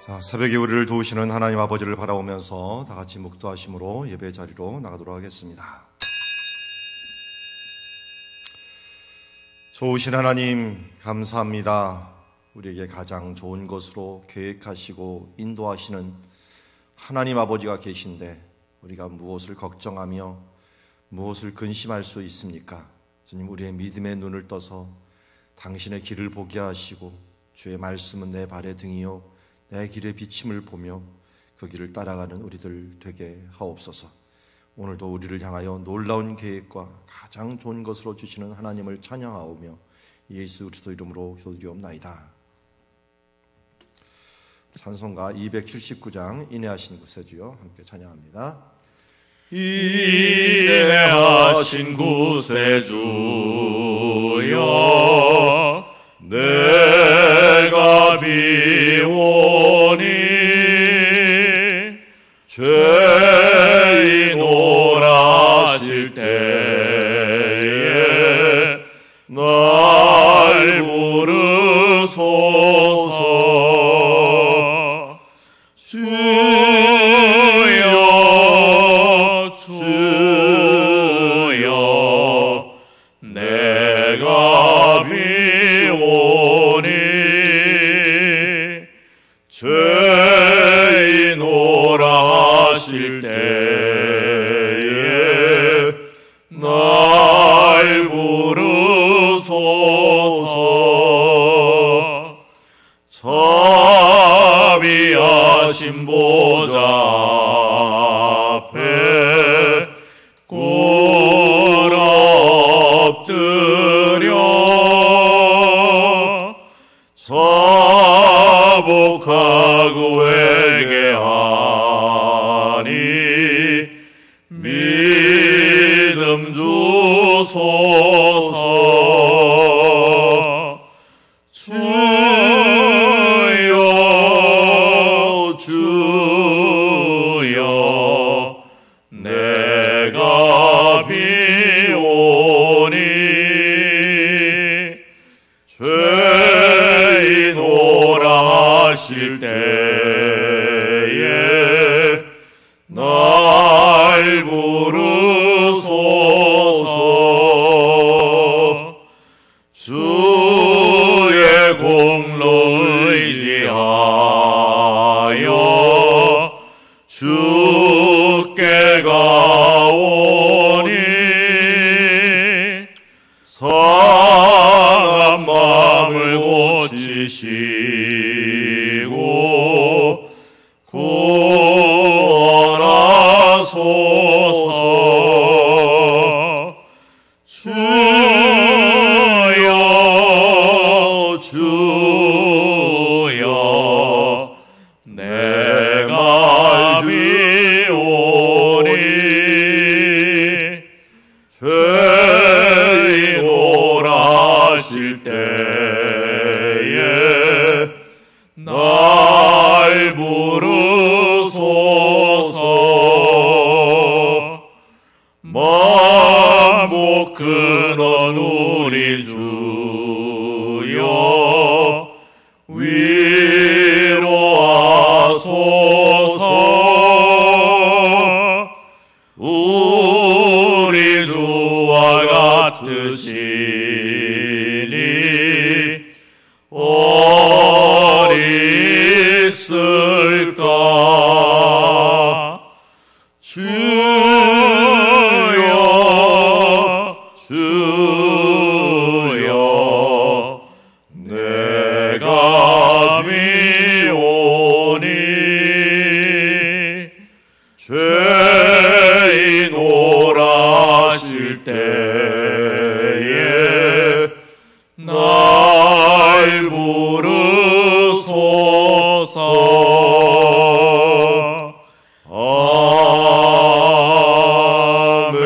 자, 새벽에 우리를 도우시는 하나님 아버지를 바라보면서 다 같이 묵도하심으로 예배 자리로 나가도록 하겠습니다. 좋으신 하나님 감사합니다. 우리에게 가장 좋은 것으로 계획하시고 인도하시는 하나님 아버지가 계신데 우리가 무엇을 걱정하며 무엇을 근심할 수 있습니까? 주님, 우리의 믿음의 눈을 떠서 당신의 길을 보게 하시고 주의 말씀은 내 발의 등이요 내 길의 비침을 보며 그 길을 따라가는 우리들 되게 하옵소서. 오늘도 우리를 향하여 놀라운 계획과 가장 좋은 것으로 주시는 하나님을 찬양하오며 예수 그리스도 이름으로 기도드리옵나이다. 찬송가 279장 인내하신 구세주여 함께 찬양합니다. 인내하신 구세주여 내가 비오니 죄인 오라실 때에 날 부르소서. 주여 주여 내가 비오니 죄인 오라실 때에 날 부르소서. 자비하신 보좌 앞에 꿇어 엎드려 자복하고 회개하니 믿음 주소서. 주여 주여 내가 비오니 죄인 오라실 때에 날 부르소서. 주의 공로 의지하여 주께 가오니 상한 마음을 고치시고 구원하소서. 주여 주여 내가 비오니 죄인 오라실 때에 날 부르소서. 만복 근원 우리 주여 위로하소서. 우리 주와 같으시니 어디 있을까. 주여 주여 내가 비오니 죄인 오라실 때에 날 부르소서. 아멘.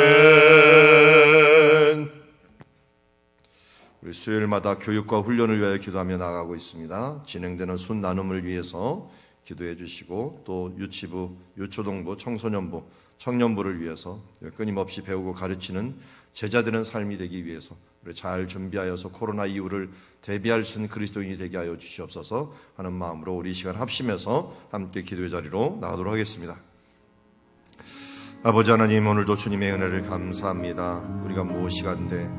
우리 수요일마다 교육과 훈련을 위하여 기도하며 나가고 있습니다. 진행되는 순 나눔을 위해서 기도해 주시고 또 유치부, 유초동부, 청소년부 청년부를 위해서 끊임없이 배우고 가르치는 제자 되는 삶이 되기 위해서 우리 잘 준비하여서 코로나 이후를 대비할 수 있는 그리스도인이 되게 하여 주시옵소서 하는 마음으로 우리 이 시간 합심해서 함께 기도의 자리로 나가도록 하겠습니다. 아버지 하나님, 오늘도 주님의 은혜를 감사합니다. 우리가 무엇이간데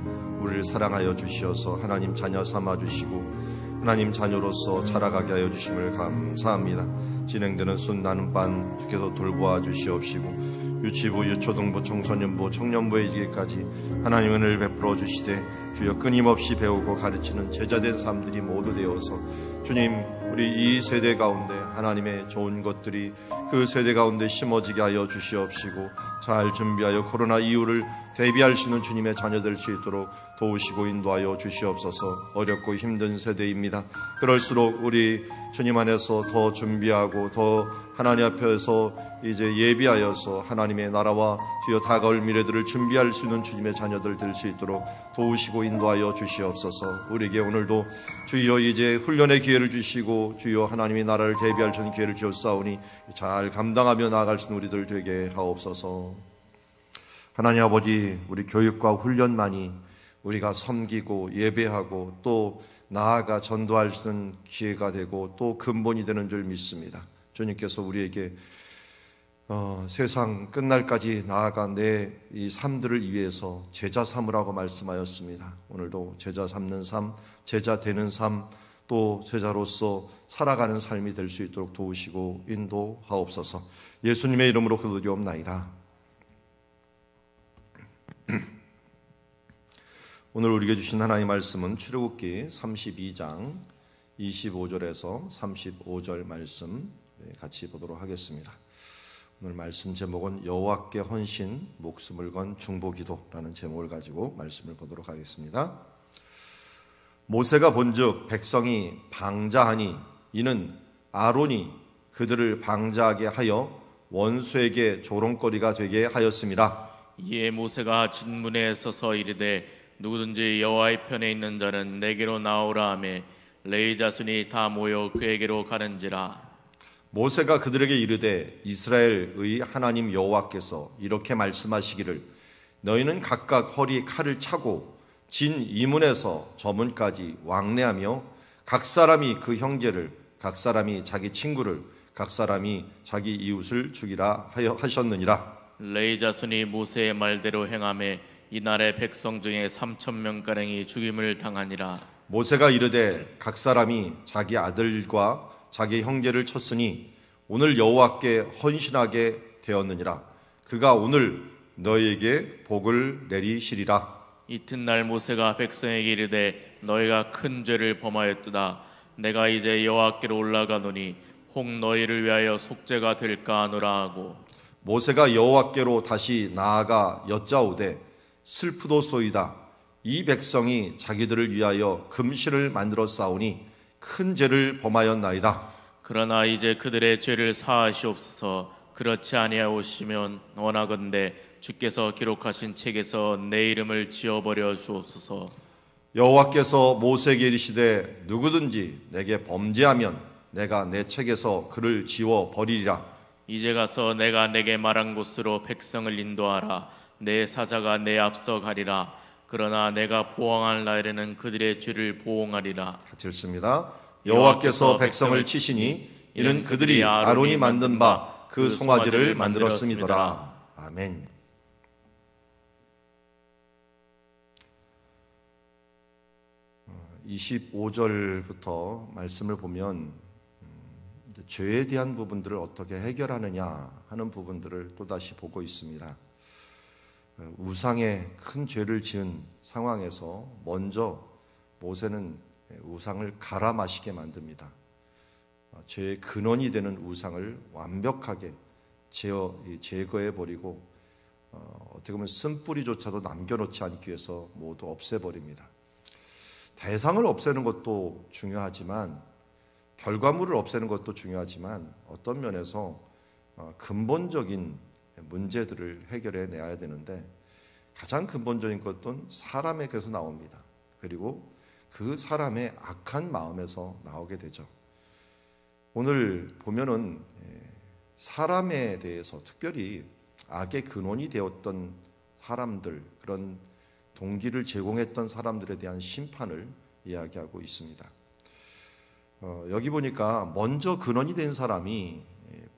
우리를 사랑하여 주시어서 하나님 자녀 삼아 주시고 하나님 자녀로서 자라가게 하여 주심을 감사합니다. 진행되는 순나는 반 주께서 돌보아 주시옵시고 유치부, 유초등부, 청소년부, 청년부에 이르기까지 하나님 은혜를 베풀어 주시되 주여 끊임없이 배우고 가르치는 제자된 삶들이 모두 되어서 주님, 우리 이 세대 가운데 하나님의 좋은 것들이 그 세대 가운데 심어지게 하여 주시옵시고 잘 준비하여 코로나 이후를 대비할 수 있는 주님의 자녀 될 수 있도록 도우시고 인도하여 주시옵소서. 어렵고 힘든 세대입니다. 그럴수록 우리 주님 안에서 더 준비하고 더 하나님 앞에서 이제 예비하여서 하나님의 나라와 주여 다가올 미래들을 준비할 수 있는 주님의 자녀들 될 수 있도록 도우시고 인도하여 주시옵소서. 우리에게 오늘도 주여 이제 훈련의 기회를 주시고 주여 하나님의 나라를 대비할 수 있는 기회를 주셨사오니 잘 감당하며 나아갈 수 있는 우리들 되게 하옵소서. 하나님 아버지, 우리 교육과 훈련만이 우리가 섬기고 예배하고 또 나아가 전도할 수 있는 기회가 되고 또 근본이 되는 줄 믿습니다. 주님께서 우리에게 세상 끝날까지 나아가 내 이 삶들을 위해서 제자 삼으라고 말씀하였습니다. 오늘도 제자 삼는 삶, 제자 되는 삶, 또 제자로서 살아가는 삶이 될 수 있도록 도우시고 인도하옵소서. 예수님의 이름으로 기도드리옵나이다. 오늘 우리에게 주신 하나님의 말씀은 출애굽기 32장 25절에서 35절 말씀 같이 보도록 하겠습니다. 오늘 말씀 제목은 여호와께 헌신, 목숨을 건 중보기도라는 제목을 가지고 말씀을 보도록 하겠습니다. 모세가 본즉 백성이 방자하니 이는 아론이 그들을 방자하게 하여 원수에게 조롱거리가 되게 하였음이라. 이에 모세가 진문에 서서 이르되 누구든지 여호와의 편에 있는 자는 내게로 나오라 하매 레위 자손이 다 모여 그에게로 가는지라. 모세가 그들에게 이르되 이스라엘의 하나님 여호와께서 이렇게 말씀하시기를 너희는 각각 허리에 칼을 차고 진 이문에서 저 문까지 왕래하며 각 사람이 그 형제를, 각 사람이 자기 친구를, 각 사람이 자기 이웃을 죽이라 하셨느니라. 레위 자손이 모세의 말대로 행하매 이날의 백성 중에 3,000명가량이 죽임을 당하니라. 모세가 이르되 각 사람이 자기 아들과 자기 형제를 쳤으니 오늘 여호와께 헌신하게 되었느니라. 그가 오늘 너희에게 복을 내리시리라. 이튿날 모세가 백성에게 이르되 너희가 큰 죄를 범하였도다. 내가 이제 여호와께로 올라가노니 혹 너희를 위하여 속죄가 될까 하노라 하고 모세가 여호와께로 다시 나아가 여짜오되 슬프도소이다. 이 백성이 자기들을 위하여 금실을 만들어 싸우니 큰 죄를 범하였나이다. 그러나 이제 그들의 죄를 사하시옵소서. 그렇지 아니하오시면 원하건대 주께서 기록하신 책에서 내 이름을 지워버려 주옵소서. 여호와께서 모세에게 이르시되 누구든지 내게 범죄하면 내가 내 책에서 그를 지워 버리리라. 이제 가서 내가 내게 말한 곳으로 백성을 인도하라. 내 사자가 내 앞서 가리라. 그러나 내가 보응할 날에는 그들의 죄를 보응하리라. 같이 읽습니다. 여호와께서 백성을 치시니 이는 그들이 아론이 만든 바 그 송아지를 만들었음이더라. 아멘. 어, 25절부터 말씀을 보면 죄에 대한 부분들을 어떻게 해결하느냐 하는 부분들을 또다시 보고 있습니다. 우상에 큰 죄를 지은 상황에서 먼저 모세는 우상을 갈아 마시게 만듭니다. 죄의 근원이 되는 우상을 완벽하게 제거해 버리고 어떻게 보면 쓴뿌리조차도 남겨놓지 않기 위해서 모두 없애버립니다. 대상을 없애는 것도 중요하지만 결과물을 없애는 것도 중요하지만 어떤 면에서 근본적인 문제들을 해결해 내야 되는데 가장 근본적인 것은 사람에게서 나옵니다. 그리고 그 사람의 악한 마음에서 나오게 되죠. 오늘 보면은 사람에 대해서 특별히 악의 근원이 되었던 사람들, 그런 동기를 제공했던 사람들에 대한 심판을 이야기하고 있습니다. 여기 보니까 먼저 근원이 된 사람이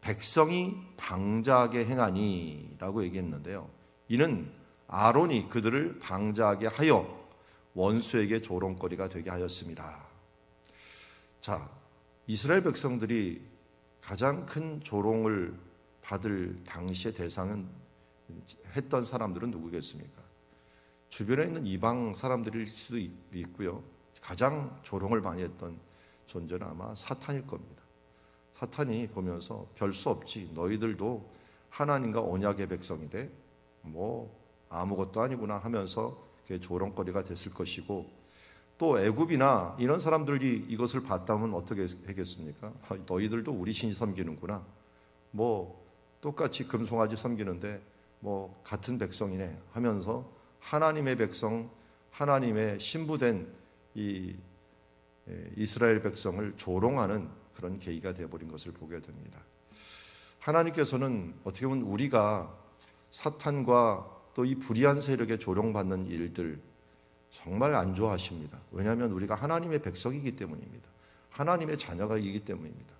백성이 방자하게 행하니 라고 얘기했는데요. 이는 아론이 그들을 방자하게 하여 원수에게 조롱거리가 되게 하였습니다. 자, 이스라엘 백성들이 가장 큰 조롱을 받을 당시의 대상은 했던 사람들은 누구겠습니까? 주변에 있는 이방 사람들일 수도 있고요. 가장 조롱을 많이 했던 존재는 아마 사탄일 겁니다. 사탄이 보면서 별 수 없지, 너희들도 하나님과 언약의 백성인데 뭐 아무것도 아니구나 하면서 그게 조롱거리가 됐을 것이고, 또 애굽이나 이런 사람들이 이것을 봤다면 어떻게 하겠습니까? 너희들도 우리 신 섬기는구나, 뭐 똑같이 금송아지 섬기는데 뭐 같은 백성이네 하면서 하나님의 백성, 하나님의 신부된 이 이스라엘 백성을 조롱하는 그런 계기가 되어버린 것을 보게 됩니다. 하나님께서는 어떻게 보면 우리가 사탄과 또 이 불의한 세력에 조롱받는 일들 정말 안 좋아하십니다. 왜냐하면 우리가 하나님의 백성이기 때문입니다. 하나님의 자녀가이기 때문입니다.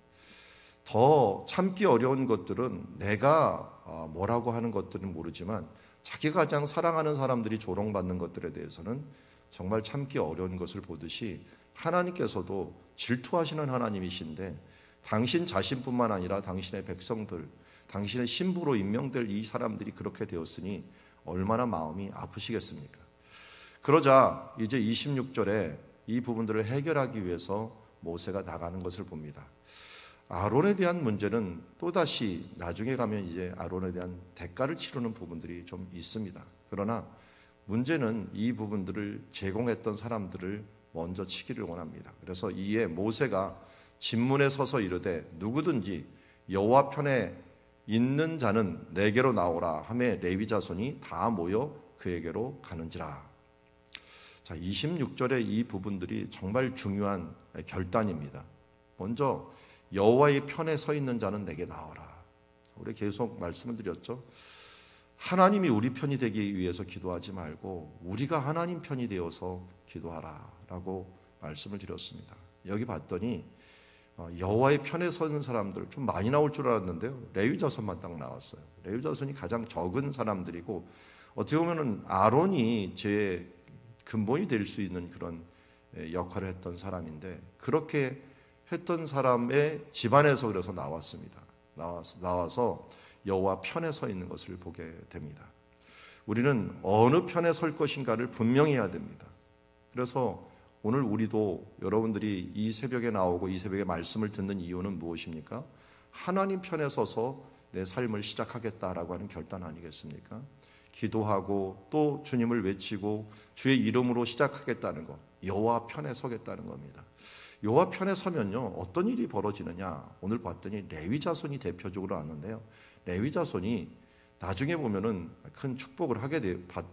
더 참기 어려운 것들은 내가 뭐라고 하는 것들은 모르지만 자기가 가장 사랑하는 사람들이 조롱받는 것들에 대해서는 정말 참기 어려운 것을 보듯이, 하나님께서도 질투하시는 하나님이신데 당신 자신뿐만 아니라 당신의 백성들, 당신의 신부로 임명될 이 사람들이 그렇게 되었으니 얼마나 마음이 아프시겠습니까? 그러자 이제 26절에 이 부분들을 해결하기 위해서 모세가 나가는 것을 봅니다. 아론에 대한 문제는 또다시 나중에 가면 이제 아론에 대한 대가를 치르는 부분들이 좀 있습니다. 그러나 문제는 이 부분들을 제공했던 사람들을 먼저 치기를 원합니다. 그래서 이에 모세가 진문에 서서 이르되 누구든지 여호와 편에 있는 자는 내게로 나오라 하매 레위 자손이 다 모여 그에게로 가는지라. 자, 26절의 이 부분들이 정말 중요한 결단입니다. 먼저 여호와의 편에 서 있는 자는 내게 나오라. 우리 계속 말씀을 드렸죠. 하나님이 우리 편이 되기 위해서 기도하지 말고 우리가 하나님 편이 되어서 기도하라라고 말씀을 드렸습니다. 여기 봤더니 여호와의 편에 서는 사람들 좀 많이 나올 줄 알았는데요. 레위 자손만 딱 나왔어요. 레위 자손이 가장 적은 사람들이고, 어떻게 보면은 아론이 제 근본이 될 수 있는 그런 역할을 했던 사람인데, 그렇게 했던 사람의 집안에서 그래서 나왔습니다. 나와서 여호와 편에 서 있는 것을 보게 됩니다. 우리는 어느 편에 설 것인가를 분명히 해야 됩니다. 그래서 오늘 우리도, 여러분들이 이 새벽에 나오고 이 새벽에 말씀을 듣는 이유는 무엇입니까? 하나님 편에 서서 내 삶을 시작하겠다라고 하는 결단 아니겠습니까? 기도하고 또 주님을 외치고 주의 이름으로 시작하겠다는 것, 여호와 편에 서겠다는 겁니다. 여호와 편에 서면요, 어떤 일이 벌어지느냐? 오늘 봤더니 레위 자손이 대표적으로 왔는데요, 레위 자손이 나중에 보면은 큰 축복을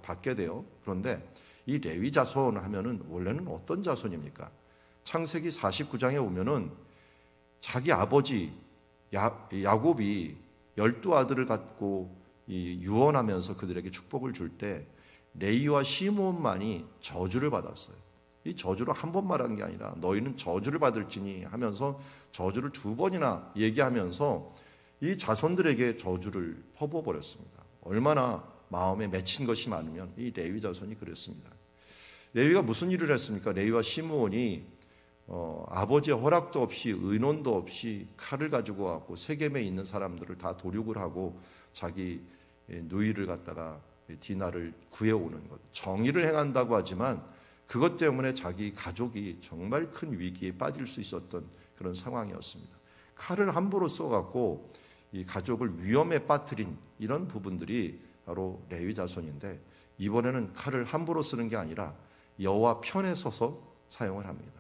받게 돼요. 그런데 이 레위 자손 하면은 원래는 어떤 자손입니까? 창세기 49장에 오면은 자기 아버지 야곱이 12아들을 갖고 유언하면서 그들에게 축복을 줄 때 레위와 시므온만이 저주를 받았어요. 이 저주를 한 번 말한 게 아니라 너희는 저주를 받을지니 하면서 저주를 2번이나 얘기하면서 이 자손들에게 저주를 퍼부어버렸습니다. 얼마나 마음에 맺힌 것이 많으면 이 레위 자손이 그랬습니다. 레위가 무슨 일을 했습니까? 레위와 시므온이 아버지의 허락도 없이, 의논도 없이 칼을 가지고 왔고 세겜에 있는 사람들을 다 도륙을 하고 자기 누이를 갖다가 디나를 구해오는 것, 정의를 행한다고 하지만 그것 때문에 자기 가족이 정말 큰 위기에 빠질 수 있었던 그런 상황이었습니다. 칼을 함부로 써갖고 이 가족을 위험에 빠뜨린 이런 부분들이 바로 레위 자손인데, 이번에는 칼을 함부로 쓰는 게 아니라 여호와 편에 서서 사용을 합니다.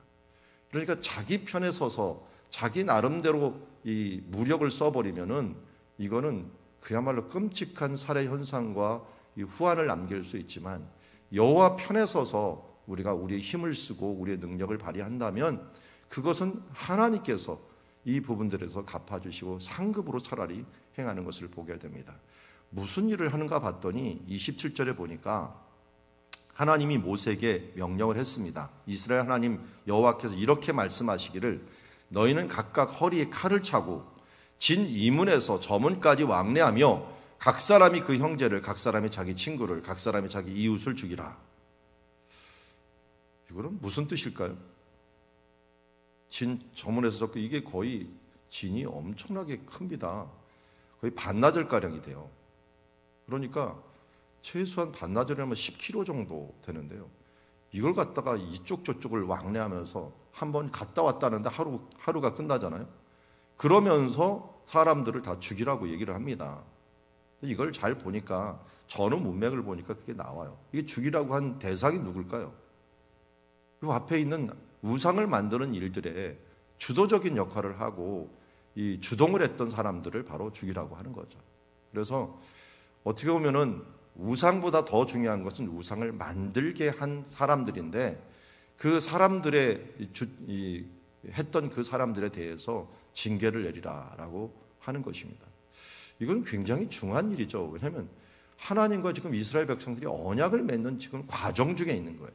그러니까 자기 편에 서서 자기 나름대로 이 무력을 써버리면은 이거는 그야말로 끔찍한 살해 현상과 이 후환을 남길 수 있지만, 여호와 편에 서서 우리가 우리의 힘을 쓰고 우리의 능력을 발휘한다면 그것은 하나님께서 이 부분들에서 갚아주시고 상급으로 차라리 행하는 것을 보게 됩니다. 무슨 일을 하는가 봤더니 27절에 보니까 하나님이 모세에게 명령을 했습니다. 이스라엘 하나님 여호와께서 이렇게 말씀하시기를 너희는 각각 허리에 칼을 차고 진 이문에서 저문까지 왕래하며 각 사람이 그 형제를, 각 사람이 자기 친구를, 각 사람이 자기 이웃을 죽이라. 이거는 무슨 뜻일까요? 진 저문에서 적고 이게 거의 진이 엄청나게 큽니다. 거의 반나절가량이 돼요. 그러니까 최소한 반나절이면 10km 정도 되는데요. 이걸 갖다가 이쪽 저쪽을 왕래하면서 한번 갔다 왔다는데 하루가 끝나잖아요. 그러면서 사람들을 다 죽이라고 얘기를 합니다. 이걸 잘 보니까 전후 문맥을 보니까 그게 나와요. 이게 죽이라고 한 대상이 누굴까요? 이 앞에 있는 우상을 만드는 일들에 주도적인 역할을 하고 이 주동을 했던 사람들을 바로 죽이라고 하는 거죠. 그래서 어떻게 보면은 우상보다 더 중요한 것은 우상을 만들게 한 사람들인데 그 사람들의 했던 그 사람들에 대해서 징계를 내리라라고 하는 것입니다. 이건 굉장히 중요한 일이죠. 왜냐하면 하나님과 지금 이스라엘 백성들이 언약을 맺는 지금 과정 중에 있는 거예요.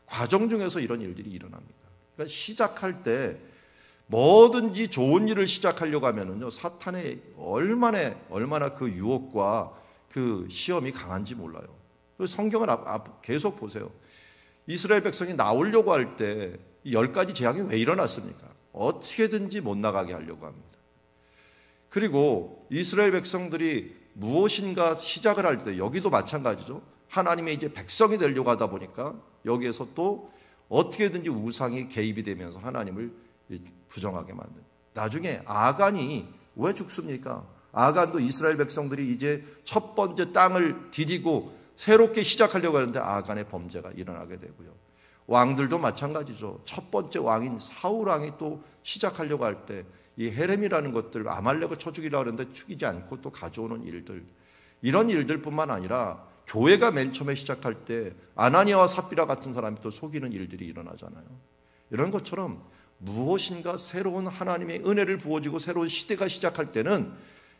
과정 중에서 이런 일들이 일어납니다. 그러니까 시작할 때 뭐든지 좋은 일을 시작하려고 하면은요, 사탄의 얼마나 그 유혹과 그 시험이 강한지 몰라요. 성경을 계속 보세요. 이스라엘 백성이 나오려고 할 때 10가지 재앙이 왜 일어났습니까? 어떻게든지 못 나가게 하려고 합니다. 그리고 이스라엘 백성들이 무엇인가 시작을 할 때 여기도 마찬가지죠. 하나님의 이제 백성이 되려고 하다 보니까 여기에서 또 어떻게든지 우상이 개입이 되면서 하나님을 부정하게 만듭니다. 나중에 아간이 왜 죽습니까? 아간도 이스라엘 백성들이 이제 첫 번째 땅을 디디고 새롭게 시작하려고 하는데 아간의 범죄가 일어나게 되고요. 왕들도 마찬가지죠. 첫 번째 왕인 사울 왕이 또 시작하려고 할 때 이 헤렘이라는 것들, 아말렉을 쳐 죽이려고 하는데 죽이지 않고 또 가져오는 일들, 이런 일들뿐만 아니라 교회가 맨 처음에 시작할 때 아나니아와 삽비라 같은 사람이 또 속이는 일들이 일어나잖아요. 이런 것처럼 무엇인가 새로운 하나님의 은혜를 부어지고 새로운 시대가 시작할 때는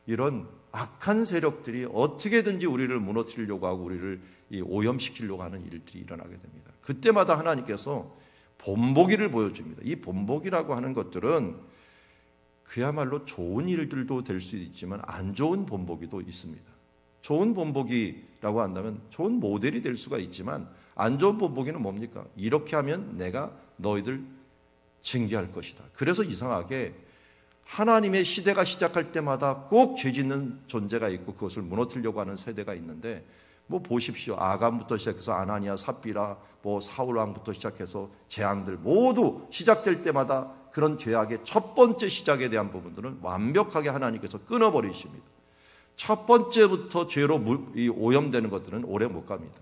이런 악한 세력들이 어떻게든지 우리를 무너뜨리려고 하고 우리를 오염시키려고 하는 일들이 일어나게 됩니다. 그때마다 하나님께서 본보기를 보여줍니다. 이 본보기라고 하는 것들은 그야말로 좋은 일들도 될 수 있지만 안 좋은 본보기도 있습니다. 좋은 본보기라고 한다면 좋은 모델이 될 수가 있지만 안 좋은 본보기는 뭡니까? 이렇게 하면 내가 너희들 징계할 것이다. 그래서 이상하게 하나님의 시대가 시작할 때마다 꼭 죄짓는 존재가 있고 그것을 무너뜨리려고 하는 세대가 있는데 뭐 보십시오. 아간부터 시작해서 아나니아, 삽비라, 뭐 사울 왕부터 시작해서 재앙들 모두 시작될 때마다 그런 죄악의 첫 번째 시작에 대한 부분들은 완벽하게 하나님께서 끊어버리십니다. 첫 번째부터 죄로 오염되는 것들은 오래 못 갑니다.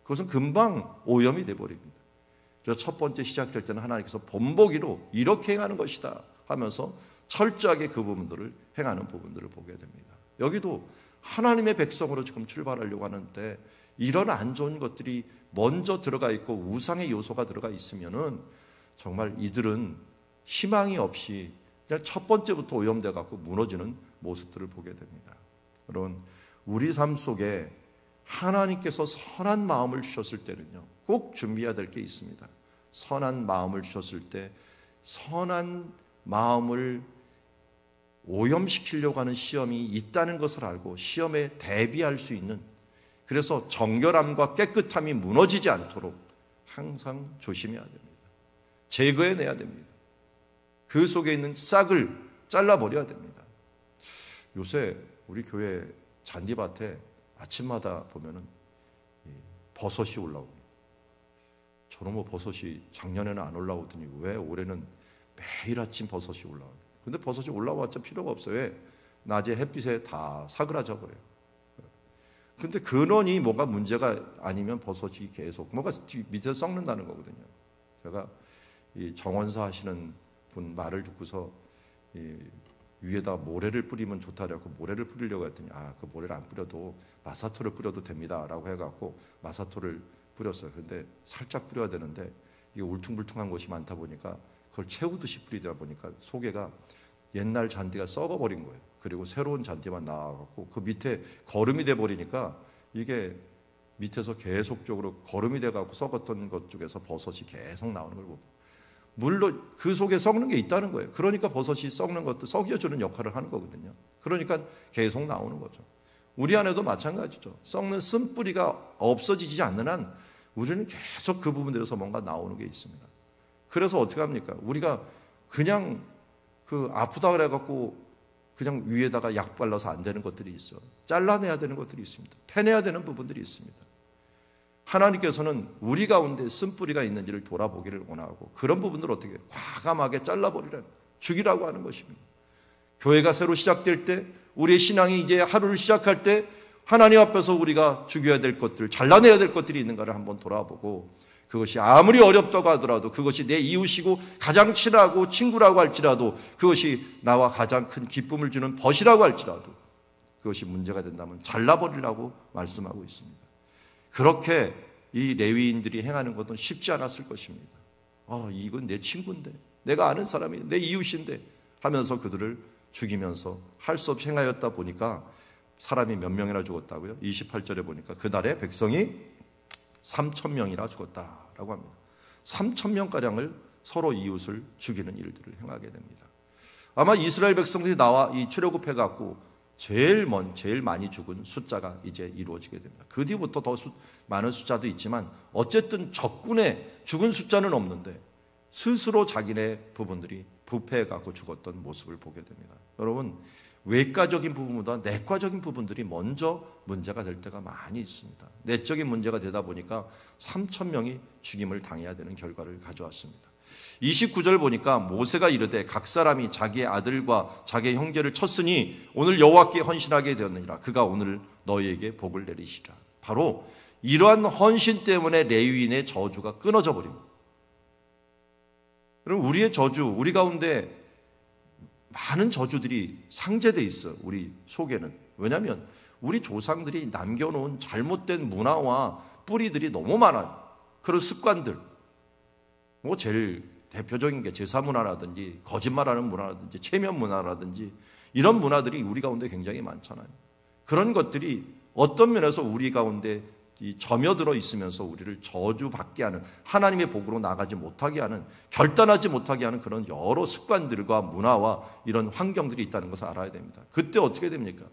그것은 금방 오염이 돼버립니다. 그래서 첫 번째 시작될 때는 하나님께서 본보기로 이렇게 행하는 것이다 하면서 철저하게 그 부분들을 행하는 부분들을 보게 됩니다. 여기도 하나님의 백성으로 지금 출발하려고 하는데 이런 안 좋은 것들이 먼저 들어가 있고 우상의 요소가 들어가 있으면은 정말 이들은 희망이 없이 그냥 첫 번째부터 오염돼 갖고 무너지는 모습들을 보게 됩니다. 여러분, 우리 삶 속에 하나님께서 선한 마음을 주셨을 때는요, 꼭 준비해야 될 게 있습니다. 선한 마음을 주셨을 때 선한 마음을 오염시키려고 하는 시험이 있다는 것을 알고 시험에 대비할 수 있는, 그래서 정결함과 깨끗함이 무너지지 않도록 항상 조심해야 됩니다. 제거해내야 됩니다. 그 속에 있는 싹을 잘라버려야 됩니다. 요새 우리 교회 잔디밭에 아침마다 보면은 버섯이 올라옵니다. 저는 뭐 버섯이 작년에는 안 올라오더니 왜 올해는 매일 아침 버섯이 올라옵니다. 근데 버섯이 올라왔자 필요가 없어요. 왜? 낮에 햇빛에 다 사그라져 버려요. 근데 근원이 뭐가 문제가 아니면 버섯이 계속 뭐가 밑에서 썩는다는 거거든요. 제가 이 정원사 하시는 분 말을 듣고서 위에다 모래를 뿌리면 좋다라고 모래를 뿌리려고 했더니 그 모래를 안 뿌려도 마사토를 뿌려도 됩니다라고 해갖고 마사토를 뿌렸어요. 근데 살짝 뿌려야 되는데 이게 울퉁불퉁한 곳이 많다 보니까 그걸 채우듯이 뿌리다 보니까 속에가 옛날 잔디가 썩어버린 거예요. 그리고 새로운 잔디만 나와갖고 그 밑에 거름이 돼 버리니까 이게 밑에서 계속적으로 거름이 돼갖고 썩었던 것 쪽에서 버섯이 계속 나오는 걸 봅니다. 물론 그 속에 썩는 게 있다는 거예요. 그러니까 버섯이 썩는 것도 썩여주는 역할을 하는 거거든요. 그러니까 계속 나오는 거죠. 우리 안에도 마찬가지죠. 썩는 쓴뿌리가 없어지지 않는 한 우리는 계속 그 부분들에서 뭔가 나오는 게 있습니다. 그래서 어떻게 합니까? 우리가 그냥 그 아프다 그래갖고 그냥 위에다가 약 발라서 안 되는 것들이 있어. 잘라내야 되는 것들이 있습니다. 패내야 되는 부분들이 있습니다. 하나님께서는 우리 가운데 쓴뿌리가 있는지를 돌아보기를 원하고 그런 부분들을 어떻게 과감하게 잘라버리라는, 죽이라고 하는 것입니다. 교회가 새로 시작될 때, 우리의 신앙이 이제 하루를 시작할 때 하나님 앞에서 우리가 죽여야 될 것들, 잘라내야 될 것들이 있는가를 한번 돌아보고, 그것이 아무리 어렵다고 하더라도, 그것이 내 이웃이고 가장 친하고 친구라고 할지라도, 그것이 나와 가장 큰 기쁨을 주는 벗이라고 할지라도 그것이 문제가 된다면 잘라버리라고 말씀하고 있습니다. 그렇게 이 레위인들이 행하는 것은 쉽지 않았을 것입니다. 이건 내 친구인데, 내가 아는 사람이, 내 이웃인데 하면서 그들을 죽이면서 할 수 없이 행하였다 보니까 사람이 몇 명이나 죽었다고요? 28절에 보니까 그날에 백성이 3,000명이나 죽었다라고 합니다. 3,000명가량을 서로 이웃을 죽이는 일들을 행하게 됩니다. 아마 이스라엘 백성들이 나와 이 출애굽해갖고 제일 많이 죽은 숫자가 이제 이루어지게 됩니다. 그 뒤부터 더 많은 숫자도 있지만 어쨌든 적군의 죽은 숫자는 없는데 스스로 자기네 부분들이 부패해갖고 죽었던 모습을 보게 됩니다. 여러분, 외과적인 부분보다 내과적인 부분들이 먼저 문제가 될 때가 많이 있습니다. 내적인 문제가 되다 보니까 3,000명이 죽임을 당해야 되는 결과를 가져왔습니다. 29절 보니까 모세가 이르되 각 사람이 자기의 아들과 자기의 형제를 쳤으니 오늘 여호와께 헌신하게 되었느니라. 그가 오늘 너희에게 복을 내리시라. 바로 이러한 헌신 때문에 레위인의 저주가 끊어져 버립니다. 그럼 우리의 저주, 우리 가운데 많은 저주들이 상재되어 있어요. 우리 속에는. 왜냐하면 우리 조상들이 남겨놓은 잘못된 문화와 뿌리들이 너무 많아요. 그런 습관들. 제일 대표적인 게 제사 문화라든지 거짓말하는 문화라든지 체면 문화라든지 이런 문화들이 우리 가운데 굉장히 많잖아요. 그런 것들이 어떤 면에서 우리 가운데 점여들어 있으면서 우리를 저주받게 하는, 하나님의 복으로 나가지 못하게 하는, 결단하지 못하게 하는 그런 여러 습관들과 문화와 이런 환경들이 있다는 것을 알아야 됩니다. 그때 어떻게 됩니까?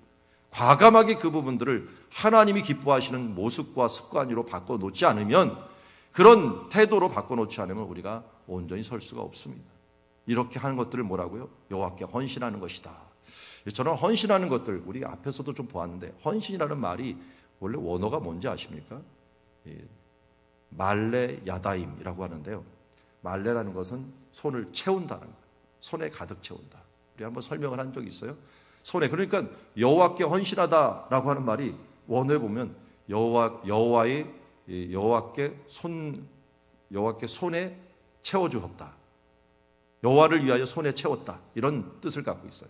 과감하게 그 부분들을 하나님이 기뻐하시는 모습과 습관으로 바꿔놓지 않으면, 그런 태도로 바꿔놓지 않으면 우리가 온전히 설 수가 없습니다. 이렇게 하는 것들을 뭐라고요? 여호와께 헌신하는 것이다. 저는 헌신하는 것들, 우리 앞에서도 좀 보았는데, 헌신이라는 말이 원래 원어가 뭔지 아십니까? 말레 야다임이라고 하는데요. 말레라는 것은 손을 채운다는 거예요. 손에 가득 채운다. 우리 한번 설명을 한 적이 있어요. 손에, 그러니까 여호와께 헌신하다라고 하는 말이 원어에 보면 여호와께 손에 채워주었다. 여호와를 위하여 손에 채웠다. 이런 뜻을 갖고 있어요.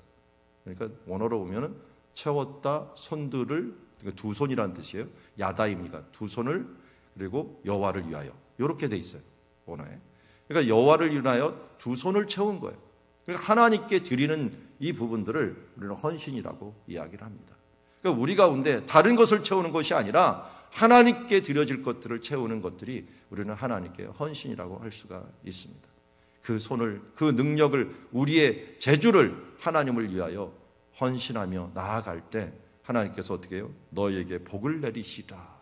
그러니까 원어로 보면은 채웠다, 손들을, 그러니까 두 손이라는 뜻이에요. 야다입니까? 두 손을, 그리고 여호와를 위하여, 이렇게 돼 있어요, 원어에. 그러니까 여호와를 위하여 두 손을 채운 거예요. 그러니까 하나님께 드리는 이 부분들을 우리는 헌신이라고 이야기를 합니다. 그러니까 우리 가운데 다른 것을 채우는 것이 아니라 하나님께 드려질 것들을 채우는 것들이 우리는 하나님께 헌신이라고 할 수가 있습니다. 그 손을, 그 능력을, 우리의 재주를 하나님을 위하여 헌신하며 나아갈 때 하나님께서 어떻게 해요? 너희에게 복을 내리시라.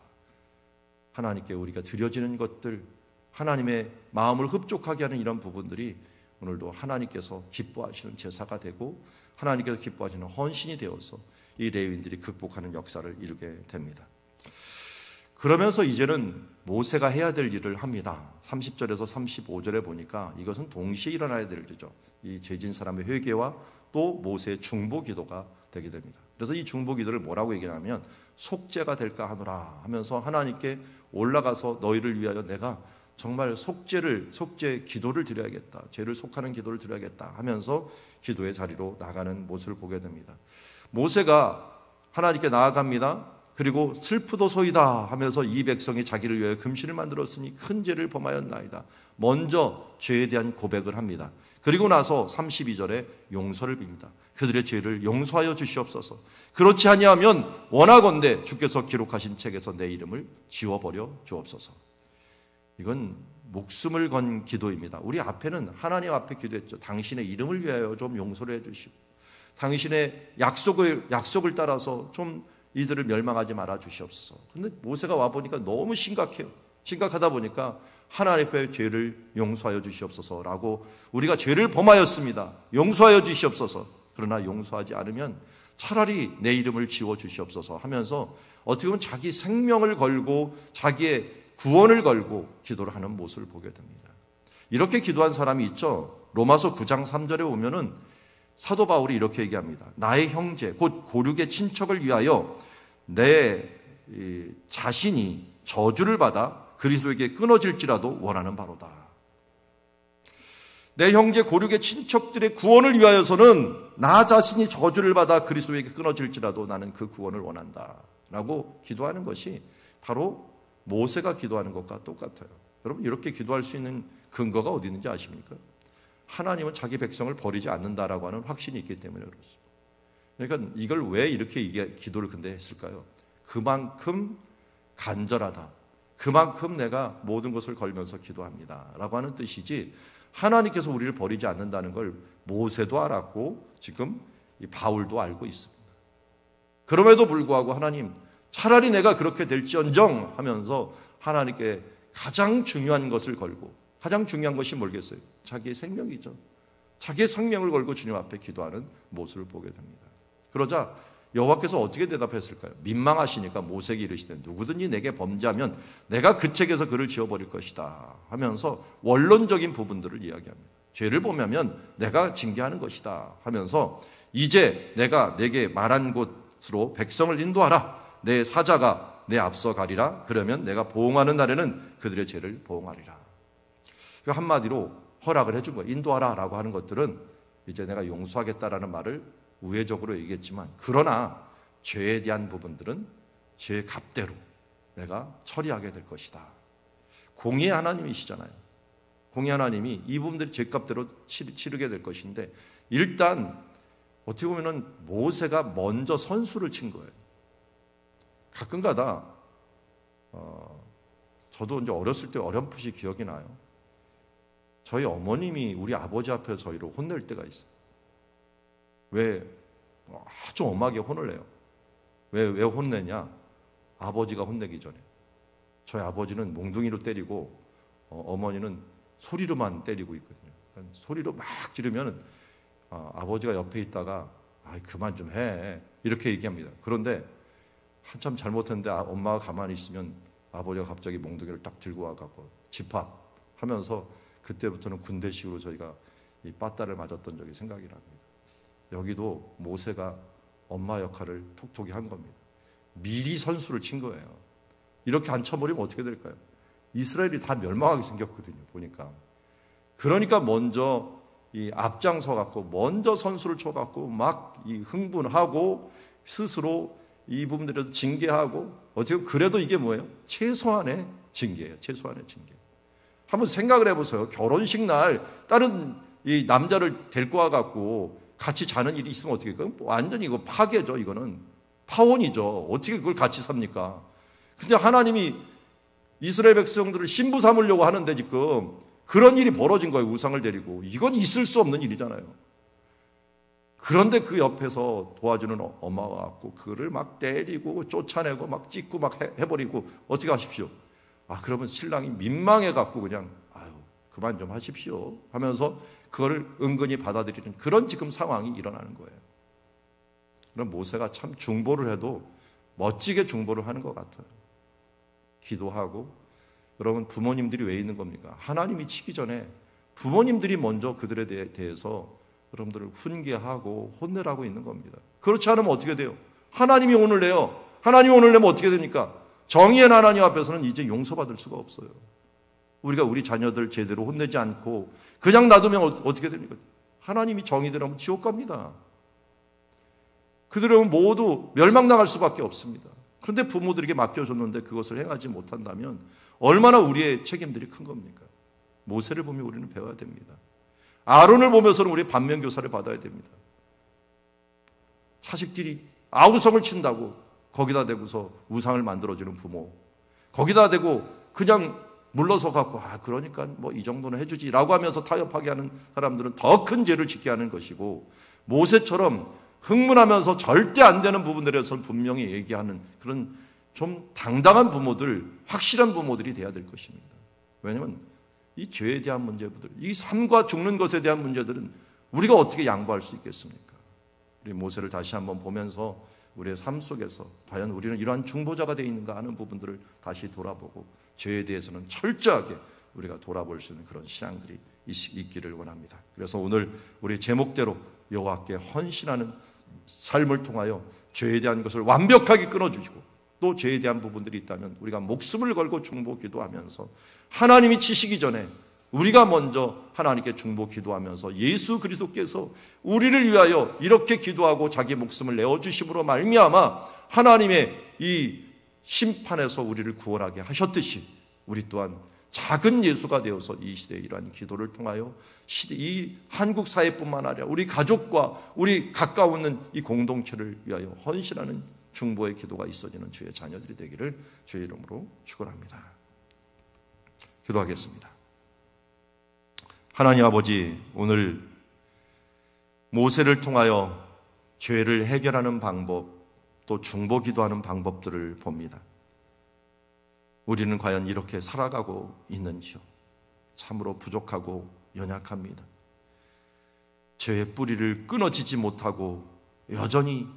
하나님께 우리가 드려지는 것들, 하나님의 마음을 흡족하게 하는 이런 부분들이 오늘도 하나님께서 기뻐하시는 제사가 되고 하나님께서 기뻐하시는 헌신이 되어서 이 레위인들이 극복하는 역사를 이루게 됩니다. 그러면서 이제는 모세가 해야 될 일을 합니다. 30절에서 35절에 보니까 이것은 동시에 일어나야 될 일이죠. 이 죄진 사람의 회개와 또 모세의 중보 기도가 되게 됩니다. 그래서 이 중보 기도를 뭐라고 얘기하냐면 속죄가 될까 하노라 하면서 하나님께 올라가서 너희를 위하여 내가 정말 속죄 기도를 드려야겠다, 죄를 속하는 기도를 드려야겠다 하면서 기도의 자리로 나가는 모습을 보게 됩니다. 모세가 하나님께 나아갑니다. 그리고 슬프도소이다 하면서 이 백성이 자기를 위하여 금신을 만들었으니 큰 죄를 범하였나이다. 먼저 죄에 대한 고백을 합니다. 그리고 나서 32절에 용서를 빕니다. 그들의 죄를 용서하여 주시옵소서. 그렇지 아니하면 원하건대 주께서 기록하신 책에서 내 이름을 지워버려 주옵소서. 이건 목숨을 건 기도입니다. 우리 앞에는 하나님 앞에 기도했죠. 당신의 이름을 위하여 좀 용서를 해주시고, 당신의 약속을 따라서 좀 이들을 멸망하지 말아 주시옵소서. 근데 모세가 와 보니까 너무 심각해요. 심각하다 보니까 하나님의 죄를 용서하여 주시옵소서라고, 우리가 죄를 범하였습니다. 용서하여 주시옵소서. 그러나 용서하지 않으면 차라리 내 이름을 지워 주시옵소서 하면서 어떻게 보면 자기 생명을 걸고 자기의 구원을 걸고 기도를 하는 모습을 보게 됩니다. 이렇게 기도한 사람이 있죠. 로마서 9장 3절에 보면은 사도 바울이 이렇게 얘기합니다. 나의 형제 곧 고륙의 친척을 위하여 내 자신이 저주를 받아 그리스도에게 끊어질지라도 원하는 바로다. 내 형제 고륙의 친척들의 구원을 위하여서는 나 자신이 저주를 받아 그리스도에게 끊어질지라도 나는 그 구원을 원한다 라고 기도하는 것이 바로 모세가 기도하는 것과 똑같아요. 여러분, 이렇게 기도할 수 있는 근거가 어디 있는지 아십니까? 하나님은 자기 백성을 버리지 않는다라고 하는 확신이 있기 때문에 그렇습니다. 그러니까 이걸 왜 이렇게 기도를 근데 했을까요? 그만큼 간절하다, 그만큼 내가 모든 것을 걸면서 기도합니다 라고 하는 뜻이지, 하나님께서 우리를 버리지 않는다는 걸 모세도 알았고 지금 이 바울도 알고 있습니다. 그럼에도 불구하고 하나님, 차라리 내가 그렇게 될지언정 하면서 하나님께 가장 중요한 것을 걸고, 가장 중요한 것이 뭘겠어요? 자기의 생명이죠. 자기의 생명을 걸고 주님 앞에 기도하는 모습을 보게 됩니다. 그러자 여호와께서 어떻게 대답했을까요? 민망하시니까 모세에게 이르시되 누구든지 내게 범죄하면 내가 그 책에서 그를 지워버릴 것이다 하면서 원론적인 부분들을 이야기합니다. 죄를 범하면 내가 징계하는 것이다 하면서 이제 내가 내게 말한 곳으로 백성을 인도하라. 내 사자가 내 앞서 가리라. 그러면 내가 보응하는 날에는 그들의 죄를 보응하리라. 한마디로 허락을 해준 거예요. 인도하라 라고 하는 것들은 이제 내가 용서하겠다라는 말을 우회적으로 얘기했지만, 그러나 죄에 대한 부분들은 죄의 값대로 내가 처리하게 될 것이다. 공의의 하나님이시잖아요. 공의 하나님이 이 부분들이 죄값대로 치르게 될 것인데, 일단 어떻게 보면은 모세가 먼저 선수를 친 거예요. 가끔가다 저도 이제 어렸을 때 어렴풋이 기억이 나요. 저희 어머님이 우리 아버지 앞에 저희를 혼낼 때가 있어요. 왜? 아주 엄하게 혼을 내요. 왜 혼내냐? 아버지가 혼내기 전에. 저희 아버지는 몽둥이로 때리고 어머니는 소리로만 때리고 있거든요. 그러니까 소리로 막 지르면 아버지가 옆에 있다가 그만 좀 해 이렇게 얘기합니다. 그런데 한참 잘못했는데 엄마가 가만히 있으면 아버지가 갑자기 몽둥이를 딱 들고 와갖고 집합하면서 그때부터는 군대식으로 저희가 이 빠따를 맞았던 적이 생각이 납니다. 여기도 모세가 엄마 역할을 톡톡히 한 겁니다. 미리 선수를 친 거예요. 이렇게 안 쳐버리면 어떻게 될까요? 이스라엘이 다 멸망하게 생겼거든요. 보니까. 그러니까 먼저 이 앞장서 갖고 먼저 선수를 쳐 갖고 막 이 흥분하고 스스로 이 부분들에서 징계하고, 어떻게 그래도 이게 뭐예요? 최소한의 징계예요. 최소한의 징계. 한번 생각을 해보세요. 결혼식 날 다른 이 남자를 데리고 와갖고 같이 자는 일이 있으면 어떻게 해요? 완전히 이거 파괴죠. 이거는 파혼이죠. 어떻게 그걸 같이 삽니까? 근데 하나님이 이스라엘 백성들을 신부 삼으려고 하는데 지금 그런 일이 벌어진 거예요. 우상을 데리고. 이건 있을 수 없는 일이잖아요. 그런데 그 옆에서 도와주는 엄마가 왔고 그를 막 때리고 쫓아내고 막 찢고 막 해버리고 어떻게 하십시오? 그러면 신랑이 민망해갖고 그냥 그만 좀 하십시오 하면서 그걸 은근히 받아들이는 그런 지금 상황이 일어나는 거예요. 그럼 모세가 참 중보를 해도 멋지게 중보를 하는 것 같아요. 기도하고. 여러분, 부모님들이 왜 있는 겁니까? 하나님이 치기 전에 부모님들이 먼저 그들에 대해서 여러분들을 훈계하고 혼내라고 있는 겁니다. 그렇지 않으면 어떻게 돼요? 하나님이 혼을 내요. 하나님이 혼을 내면 어떻게 됩니까? 정의의 하나님 앞에서는 이제 용서받을 수가 없어요. 우리가 우리 자녀들 제대로 혼내지 않고 그냥 놔두면 어떻게 됩니까? 하나님이 정의대로 하면 지옥 갑니다. 그들은 모두 멸망당할 수밖에 없습니다. 그런데 부모들에게 맡겨줬는데 그것을 행하지 못한다면 얼마나 우리의 책임들이 큰 겁니까? 모세를 보며 우리는 배워야 됩니다. 아론을 보면서는 우리 반면교사를 받아야 됩니다. 자식들이 아우성을 친다고 거기다 대고서 우상을 만들어주는 부모, 거기다 대고 그냥 물러서 갖고 그러니까 뭐 이 정도는 해주지라고 하면서 타협하게 하는 사람들은 더 큰 죄를 짓게 하는 것이고, 모세처럼 흥분하면서 절대 안 되는 부분들에서 분명히 얘기하는 그런 좀 당당한 부모들, 확실한 부모들이 돼야 될 것입니다. 왜냐하면 이 죄에 대한 문제들, 이 삶과 죽는 것에 대한 문제들은 우리가 어떻게 양보할 수 있겠습니까? 우리 모세를 다시 한번 보면서 우리의 삶 속에서 과연 우리는 이러한 중보자가 되어 있는가 하는 부분들을 다시 돌아보고, 죄에 대해서는 철저하게 우리가 돌아볼 수 있는 그런 신앙들이 있기를 원합니다. 그래서 오늘 우리 제목대로 여호와께 헌신하는 삶을 통하여 죄에 대한 것을 완벽하게 끊어주시고, 또 죄에 대한 부분들이 있다면 우리가 목숨을 걸고 중보 기도하면서, 하나님이 치시기 전에 우리가 먼저 하나님께 중보 기도하면서 예수 그리스도께서 우리를 위하여 이렇게 기도하고 자기 목숨을 내어주심으로 말미암아 하나님의 이 심판에서 우리를 구원하게 하셨듯이, 우리 또한 작은 예수가 되어서 이 시대에 이러한 기도를 통하여 이 한국 사회뿐만 아니라 우리 가족과 우리 가까운 이 공동체를 위하여 헌신하는 중보의 기도가 있어지는 주의 자녀들이 되기를 주의 이름으로 축원합니다. 기도하겠습니다. 하나님 아버지, 오늘 모세를 통하여 죄를 해결하는 방법, 또 중보 기도하는 방법들을 봅니다. 우리는 과연 이렇게 살아가고 있는지요? 참으로 부족하고 연약합니다. 죄의 뿌리를 끊어지지 못하고 여전히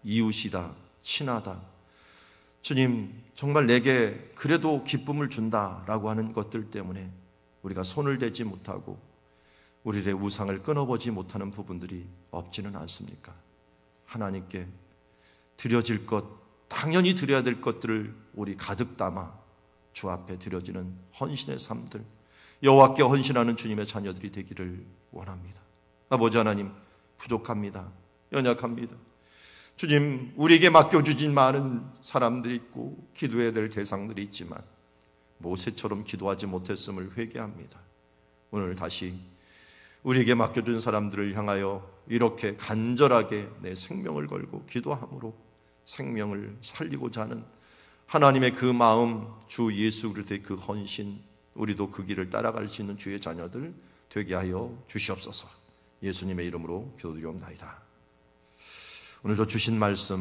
이웃이다, 친하다, 주님 정말 내게 그래도 기쁨을 준다라고 하는 것들 때문에 우리가 손을 대지 못하고 우리의 우상을 끊어보지 못하는 부분들이 없지는 않습니까? 하나님께 드려질 것, 당연히 드려야 될 것들을 우리 가득 담아 주 앞에 드려지는 헌신의 삶들, 여호와께 헌신하는 주님의 자녀들이 되기를 원합니다. 아버지 하나님, 부족합니다. 연약합니다. 주님, 우리에게 맡겨주신 많은 사람들이 있고 기도해야 될 대상들이 있지만 모세처럼 기도하지 못했음을 회개합니다. 오늘 다시 우리에게 맡겨준 사람들을 향하여 이렇게 간절하게 내 생명을 걸고 기도함으로 생명을 살리고자 하는 하나님의 그 마음, 주 예수 그리스도의 그 헌신, 우리도 그 길을 따라갈 수 있는 주의 자녀들 되게 하여 주시옵소서. 예수님의 이름으로 기도드리옵나이다. 오늘도 주신 말씀